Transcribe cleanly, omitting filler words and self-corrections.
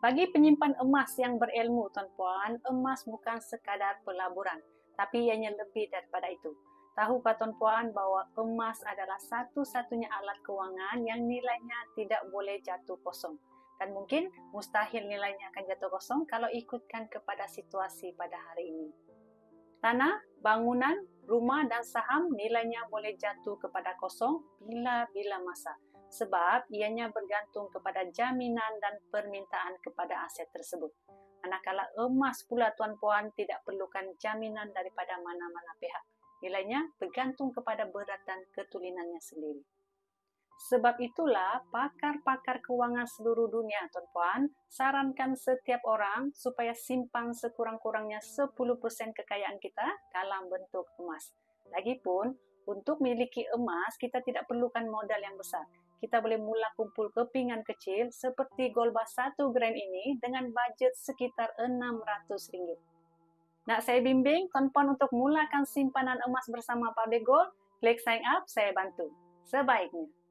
Bagi penyimpan emas yang berilmu, tuan-puan, emas bukan sekadar pelaburan, tapi ianya lebih daripada itu. Tahukah tuan-puan bahawa emas adalah satu-satunya alat kewangan yang nilainya tidak boleh jatuh kosong. Dan mungkin mustahil nilainya akan jatuh kosong kalau ikutkan kepada situasi pada hari ini. Tanah, bangunan, rumah dan saham nilainya boleh jatuh kepada kosong bila-bila masa. Sebab ianya bergantung kepada jaminan dan permintaan kepada aset tersebut. Manakala emas pula tuan-puan tidak perlukan jaminan daripada mana-mana pihak. Nilainya bergantung kepada berat dan ketulinannya sendiri. Sebab itulah pakar-pakar kewangan seluruh dunia, tuan-puan, sarankan setiap orang supaya simpan sekurang-kurangnya 10% kekayaan kita dalam bentuk emas. Lagipun, untuk memiliki emas, kita tidak perlukan modal yang besar. Kita boleh mula kumpul kepingan kecil seperti Goldbar 1 gram ini dengan bajet sekitar RM600. Nak saya bimbing tuan-puan untuk mulakan simpanan emas bersama Public Gold? Klik sign up, saya bantu. Sebaiknya.